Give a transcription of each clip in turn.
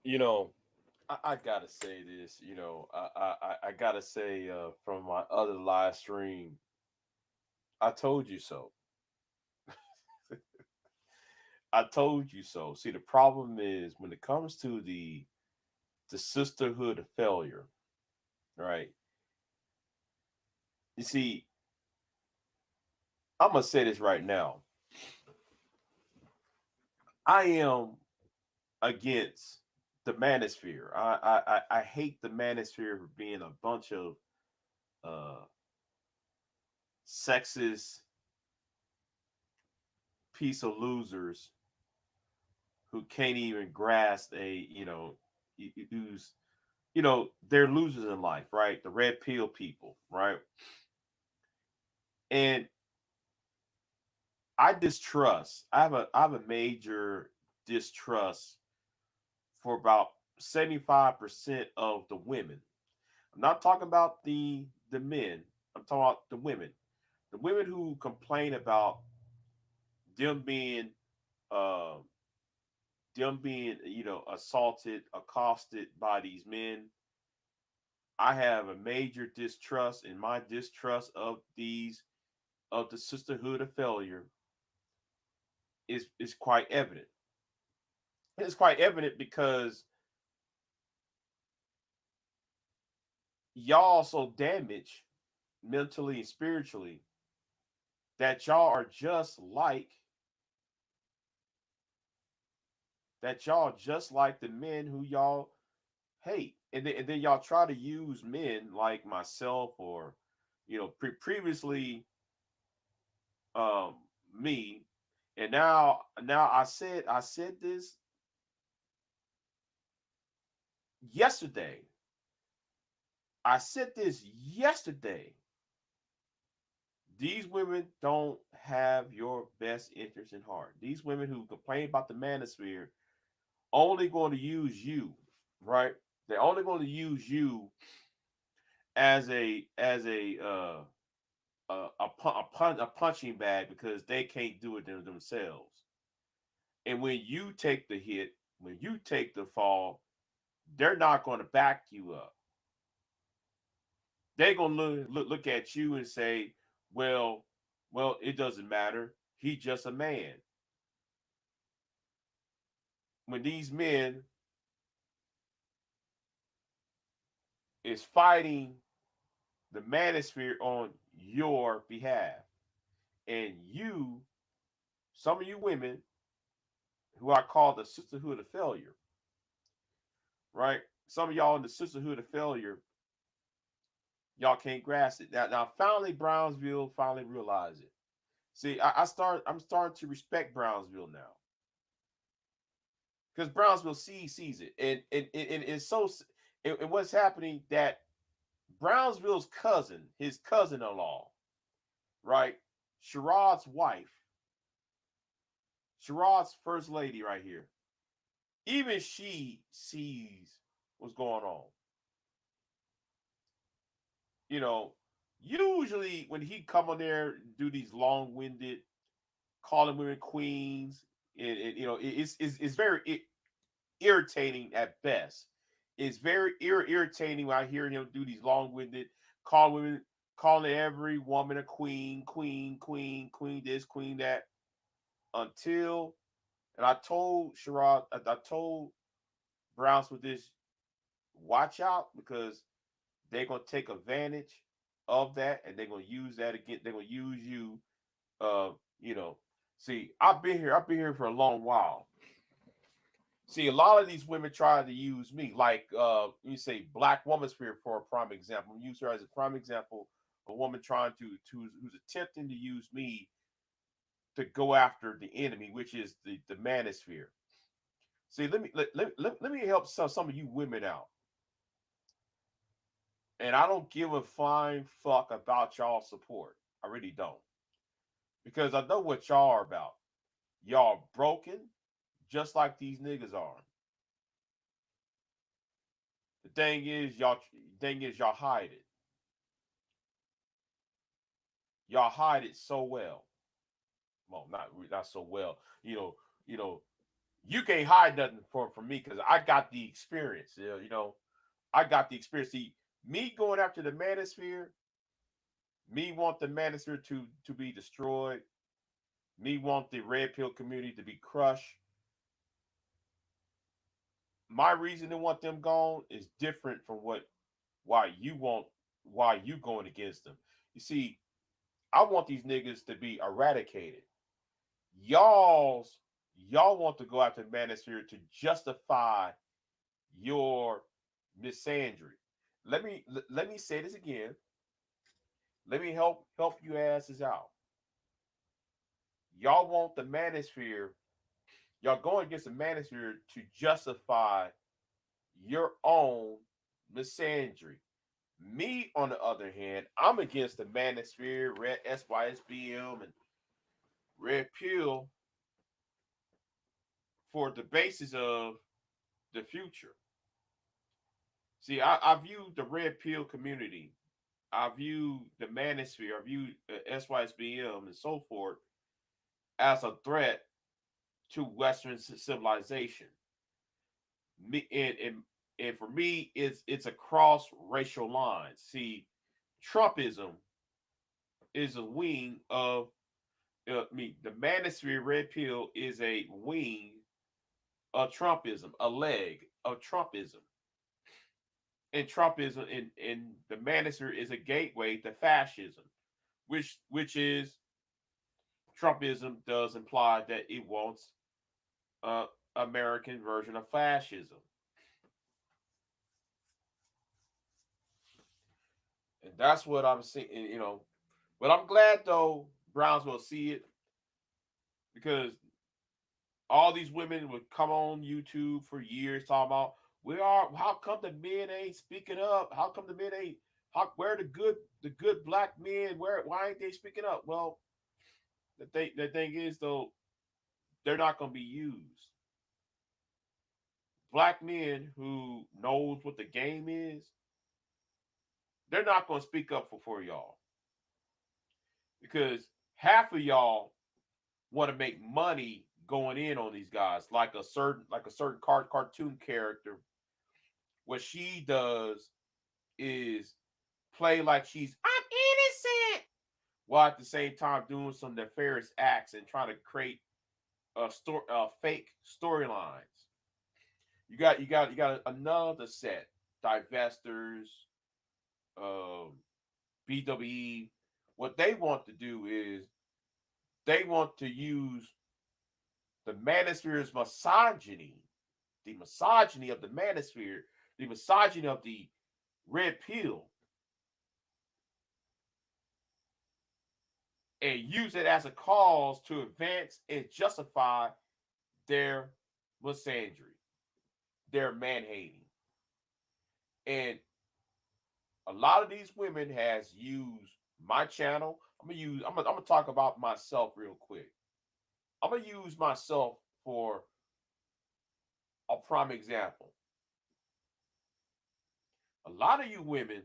You know, I gotta say this. I gotta say from my other live stream, I told you so. I told you so. See, the problem is when it comes to the sisterhood of failure, right? You see, I'm gonna say this right now. I am against the manosphere. I hate the manosphere for being a bunch of uh sexist piece of losers who can't even grasp who's they're losers in life, right? The red pill people, right? And I have a major distrust for about 75% of the women. I'm not talking about the men. I'm talking about the women. The women who complain about them being uh assaulted, accosted by these men. I have a major distrust, and my distrust of the sisterhood of failure is quite evident. It's quite evident because y'all so damaged mentally and spiritually that y'all are just like the men who y'all hate. And then y'all try to use men like myself or previously um me. And now I said this yesterday. I said this yesterday. These women don't have your best interest in heart. These women who complain about the manosphere only going to use you, right? They're only going to use you as a punching bag because they can't do it themselves. And when you take the hit, when you take the fall, they're not going to back you up. They're going to look at you and say, well, it doesn't matter. He's just a man. When these men is fighting the manosphere on your behalf, and some of you women who I call the sisterhood of failure, right? Some of y'all in the sisterhood of failure, y'all can't grasp it. Now finally, Brownsville finally realized it. See, I'm starting to respect Brownsville now because Brownsville sees it, and it's so. And what's happening that Brownsville's cousin, his cousin-in-law, right, Sherrod's wife, Sherrod's first lady, right here. Even she sees what's going on. You know, usually when he come on there do these long-winded calling women queens, and it's very irritating at best. It's very irritating when I hear him do these long-winded call women, calling every woman a queen, queen, queen, queen this, queen that. Until and I told Sherrod, I told Browns with this, watch out because they're gonna take advantage of that and they're gonna use that again. They're gonna use you. Uh, you know, see, I've been here for a long while. See, a lot of these women try to use me, like you say, black woman spirit for a prime example. Use her as a prime example. A woman trying to who's attempting to use me to go after the enemy, which is the manosphere. See, let me help some of you women out. And I don't give a flying fuck about y'all support. I really don't. Because I know what y'all are about. Y'all broken, just like these niggas are. The thing is y'all hide it. Y'all hide it so well. Well, not so well. You know, You can't hide nothing from me because I got the experience. You know, I got the experience. See, me going after the manosphere, me want the manosphere to be destroyed. Me want the red pill community to be crushed. My reason to want them gone is different from what why you going against them. You see, I want these niggas to be eradicated. Y'all's y'all want to go after manosphere to justify your misandry. Let me say this again. Let me help you asses out. Y'all want the manosphere. Y'all going against the manosphere to justify your own misandry. Me, on the other hand, I'm against the manosphere, red SYSBM, and red pill for the basis of the future. See, I view the red pill community, I view the manosphere, I view SYSBM and so forth as a threat to Western civilization. Me and for me, it's across racial lines. See, Trumpism is a wing of the manosphere red pill is a wing of Trumpism, a leg of Trumpism. And Trumpism and the manosphere is a gateway to fascism, which is Trumpism does imply that it wants uh American version of fascism. And that's what I'm seeing, you know. But I'm glad though Brownsville see it because all these women would come on YouTube for years talking about how come the men ain't speaking up? How come the men ain't where the good black men why ain't they speaking up? Well, the thing is though, they're not gonna be used. Black men who knows what the game is, they're not gonna speak up for y'all. Because half of y'all want to make money going in on these guys, like a certain cartoon character. What she does is play like she's I'm innocent, while at the same time doing some nefarious acts and trying to create fake storylines. You got another set, divestors, um, BWE. What they want to do is they want to use the manosphere's misogyny, the misogyny of the manosphere, the misogyny of the red pill, and use it as a cause to advance and justify their misandry, their man hating. And a lot of these women has used my channel. I'm gonna talk about myself real quick. I'm gonna use myself for a prime example. A lot of you women,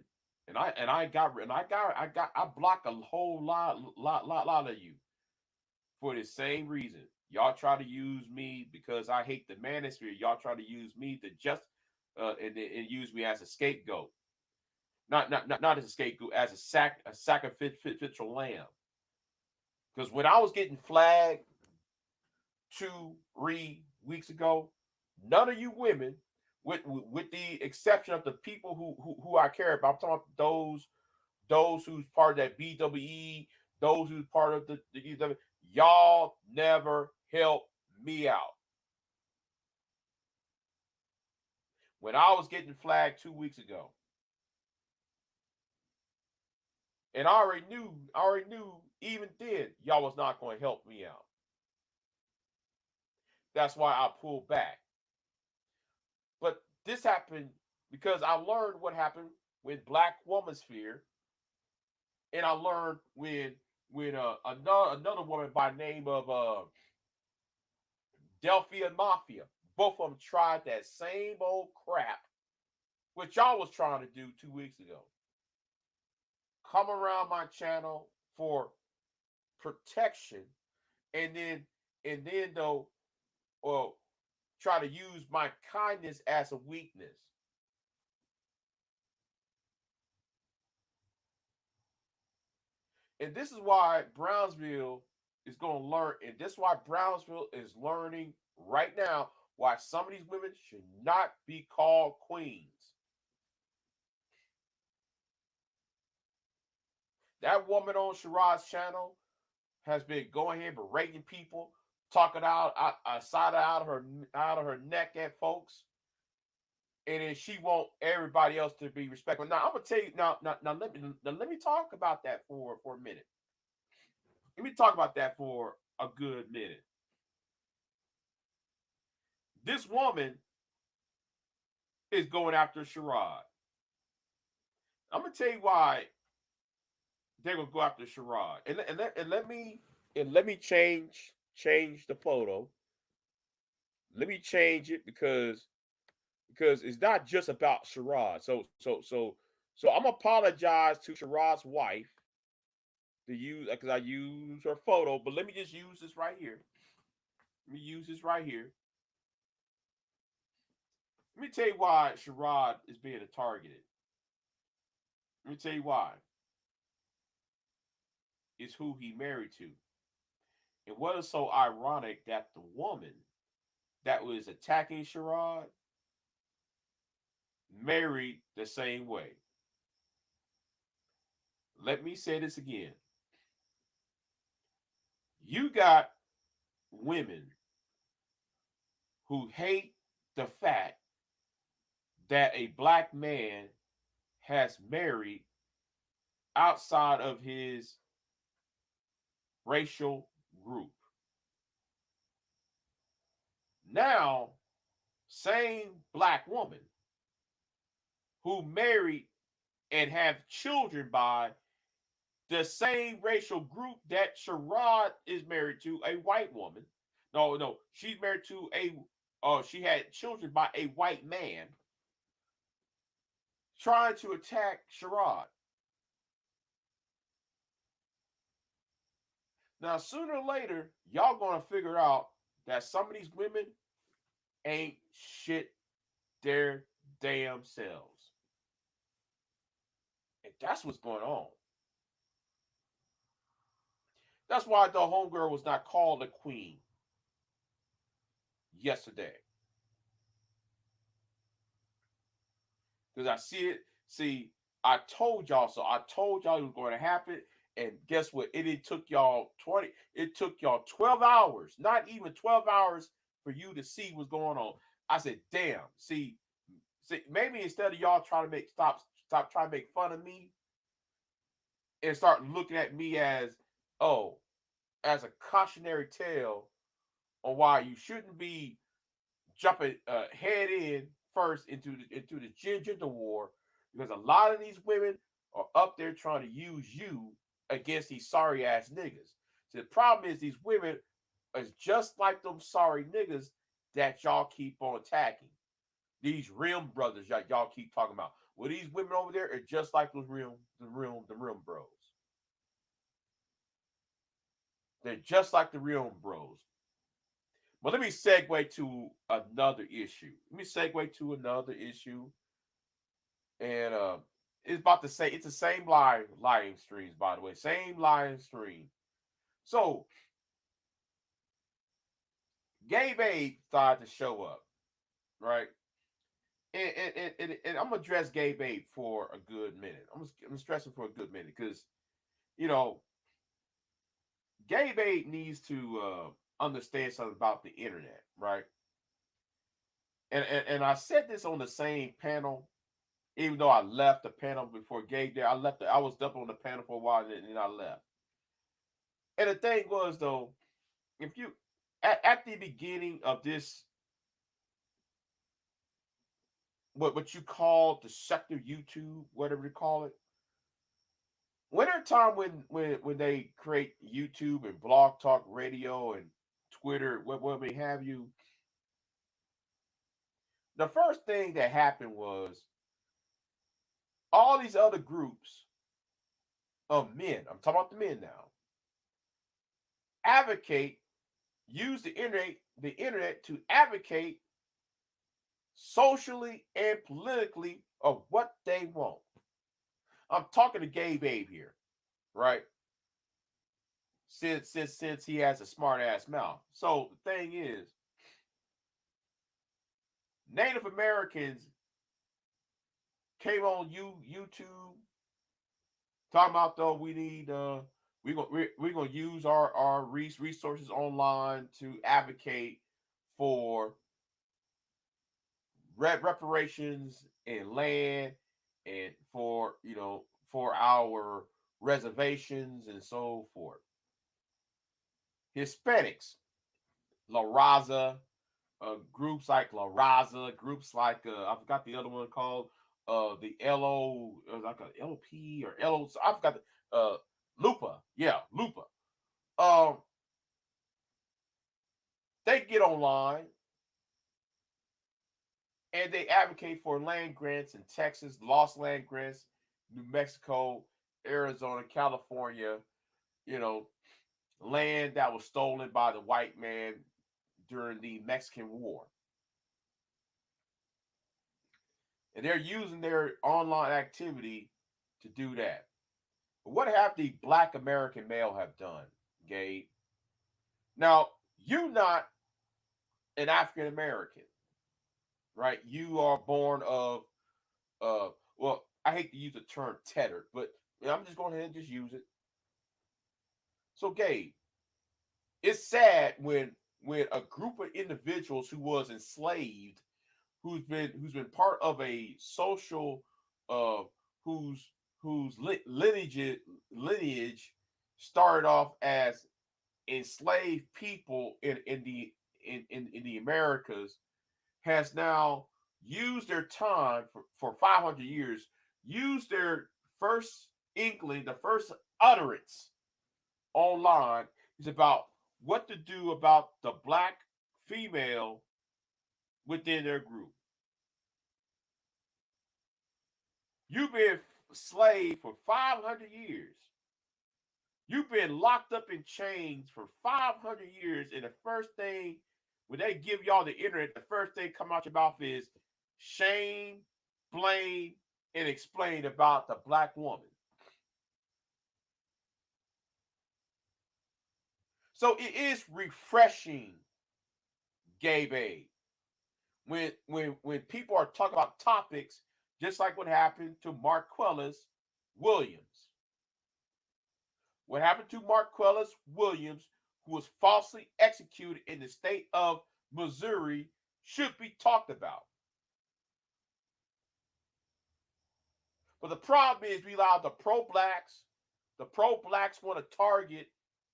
I block a whole lot of you for the same reason. Y'all try to use me because I hate the manosphere. Y'all try to use me to just and use me as a scapegoat. Not as a scapegoat, as a sacrificial lamb. Because when I was getting flagged 2 3 weeks ago, none of you women, with the exception of the people who I care about, I'm talking about those who's part of that BWE, those who's part of the UW, y'all never helped me out. When I was getting flagged 2 weeks ago, and I already knew even then y'all was not going to help me out. That's why I pulled back. But this happened because I learned what happened with Black Woman Sphere, and I learned when another woman by the name of Delphia Mafia. Both of them tried that same old crap, which y'all was trying to do 2 weeks ago. Come around my channel for protection, and then though, well, try to use my kindness as a weakness. And this is why Brownsville is going to learn. And this is why Brownsville is learning right now why some of these women should not be called queens. That woman on Sherrod's channel has been going here berating people, talking side out of her neck at folks, and then she want everybody else to be respectful. Now I'm gonna tell you now let me talk about that for a minute. Let me talk about that for a good minute. This woman is going after Sherrod. I'm gonna tell you why they're gonna go after Sherrod. And let me change the photo. Let me change it because it's not just about Sherrod. So I'm gonna apologize to Sherrod's wife to use because I use her photo, but let me just use this right here. Let me use this right here. Let me tell you why Sherrod is being targeted. Let me tell you why. It's who he married to. And what is so ironic that the woman that was attacking Sherrod married the same way. Let me say this again. You got women who hate the fact that a black man has married outside of his racial group. Now, same black woman who married and have children by the same racial group that Sherrod is married to, a white woman. No, she's married to she had children by a white man trying to attack Sherrod. Now, sooner or later, y'all gonna figure out that some of these women ain't shit their damn selves. And that's what's going on. That's why the homegirl was not called a queen yesterday. Because I see it. See, I told y'all so. I told y'all it was going to happen. And guess what? It took y'all 20, it took y'all 12 hours, not even 12 hours for you to see what's going on. I said, damn, see, maybe instead of y'all trying to stop trying to make fun of me and start looking at me as, oh, as a cautionary tale on why you shouldn't be jumping head in first into the gender war, because a lot of these women are up there trying to use you against these sorry ass niggas. So the problem is these women is just like them sorry niggas that y'all keep on attacking. These rim brothers y'all keep talking about. Well, these women over there are just like those the rim bros. They're just like the rim bros. But let me segue to another issue. And it's about to say it's the same live streams, by the way. Same live stream. So Gay Babe started to show up, right? And I'm gonna address Gay Babe for a good minute. I'm stressing for a good minute because you know Gay Babe needs to understand something about the internet, right? And I said this on the same panel, even though I left the panel before Gay Day. I was up on the panel for a while and then I left. And the thing was though, if you at the beginning of this, what you call the sector YouTube, whatever you call it, winter time when they create YouTube and Blog Talk Radio and Twitter, what may have you, the first thing that happened was all these other groups of men, I'm talking about the men now, advocate, use the internet to advocate socially and politically of what they want. I'm talking to Gay Babe here, right? Since he has a smart ass mouth. So the thing is, Native Americans came on YouTube talking about though we need we're gonna use our resources online to advocate for reparations and land and for for our reservations and so forth. Hispanics, La Raza, groups like La Raza, groups like I forgot the other one called the LO, like a LP or LO. I forgot the Lupa, yeah, Lupa. Um, they get online and they advocate for land grants in Texas, lost land grants, New Mexico, Arizona, California. You know, land that was stolen by the white man during the Mexican War. And they're using their online activity to do that. But what have the black American male have done, Gabe? Now, you're not an African American, right? You are born of well, I hate to use the term tethered, but I'm just going ahead and just use it. So, Gabe, it's sad when a group of individuals who was enslaved, who's been part of a social uh whose lineage started off as enslaved people in the Americas, has now used their time for 500 years, used their first inkling, the first utterance online is about what to do about the black female within their group. You've been slave for 500 years. You've been locked up in chains for 500 years. And the first thing, when they give y'all the internet, the first thing come out your mouth is shame, blame, and explain about the black woman. So it is refreshing, Gay Babe, when people are talking about topics just like what happened to Marquellis Williams. What happened to Marquellis Williams, who was falsely executed in the state of Missouri, should be talked about. But the problem is we allow the pro-blacks want to target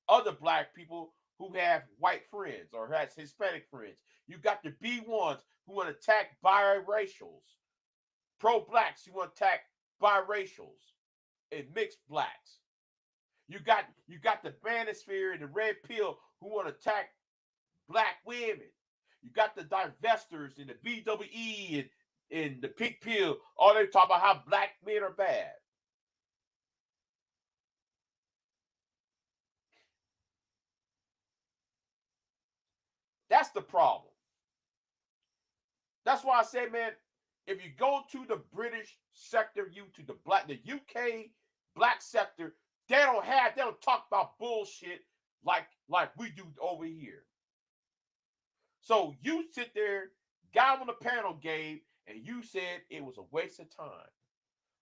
other black people who have white friends or has Hispanic friends. You got the B1s who want to attack biracials, pro-blacks who want to attack biracials and mixed blacks. You got the manosphere and the red pill who want to attack black women. You got the divestors and the BWE and the pink pill. All they talk about how black men are bad. That's the problem. That's why I say, man, if you go to the British sector, the UK black sector, they don't talk about bullshit like we do over here. So you sit there, got on the panel, Gabe, and you said it was a waste of time.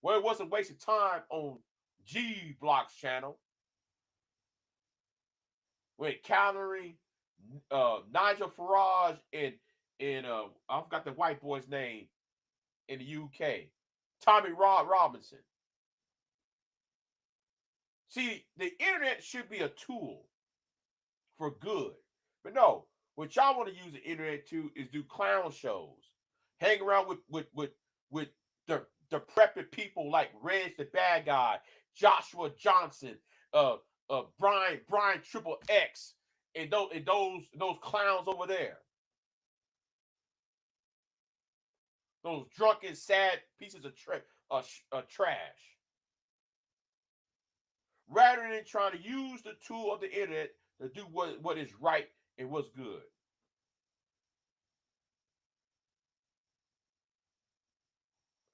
Well, it wasn't a waste of time on G Block's channel when countering Nigel Farage and I forgot the white boy's name in the UK, Tommy Robinson. See, the internet should be a tool for good, but no. What y'all want to use the internet to is do clown shows, hang around with the prepping people like Reg the Bad Guy, Joshua Johnson, Brian Triple X, and those clowns over there. Those drunken, sad pieces of trash. Rather than trying to use the tool of the internet to do what is right and what's good.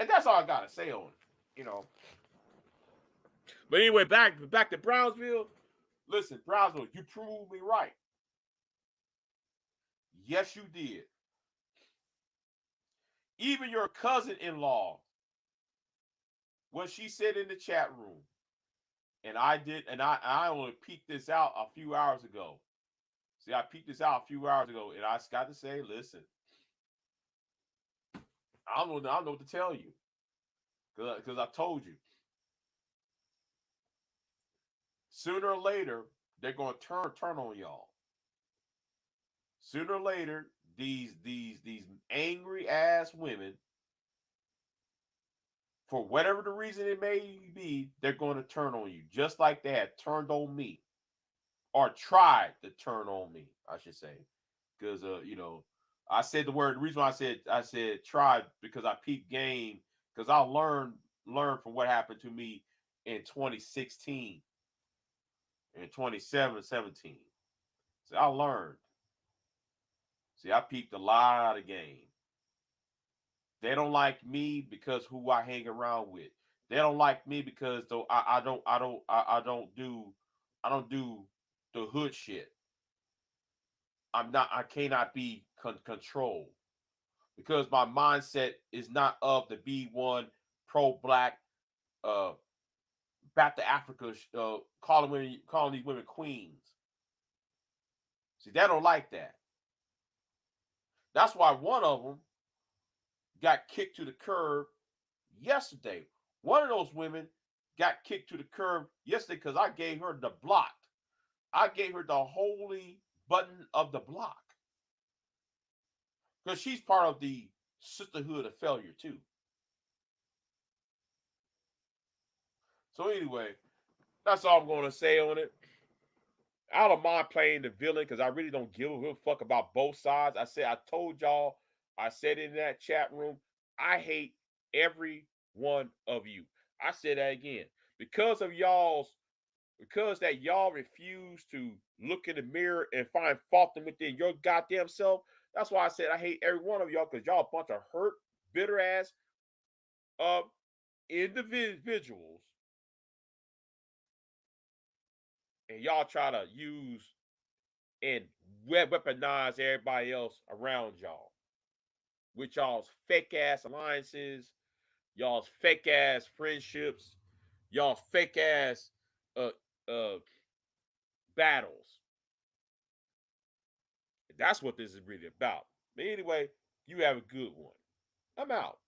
And that's all I gotta say on it, But anyway, back to Brownsville. Listen, Brownsville, you proved me right. Yes, you did. Even your cousin-in-law, what she said in the chat room, and I only peeked this out a few hours ago. See, I peeked this out a few hours ago, and I got to say, listen, I don't know what to tell you, because I told you, sooner or later they're gonna turn on y'all. Sooner or later, these angry ass women, for whatever the reason it may be, they're going to turn on you, just like they had turned on me, or tried to turn on me, I should say, because I said the word. The reason why I said tried, because I peeped game, because I learned from what happened to me in 2016 and 2017. So I learned. See, I peeped a lot of game. They don't like me because who I hang around with. They don't like me because though I don't do the hood shit. I cannot be controlled because my mindset is not of the B1 pro black, uh back to Africa, calling these women queens. See, they don't like that. That's why one of them got kicked to the curb yesterday. One of those women got kicked to the curb yesterday because I gave her the block. I gave her the holy button of the block because she's part of the sisterhood of failure too. So anyway, that's all I'm going to say on it. I don't mind playing the villain because I really don't give a fuck about both sides. I told y'all, I said in that chat room, I hate every one of you. I said that again. Because of y'all's, because that y'all refuse to look in the mirror and find fault within your goddamn self. That's why I said I hate every one of y'all, because y'all a bunch of hurt, bitter ass uh, individuals, and y'all try to use and weaponize everybody else around y'all with y'all's fake ass alliances, y'all's fake ass friendships, y'all's fake ass uh uh battles. That's what this is really about. But anyway, you have a good one. I'm out.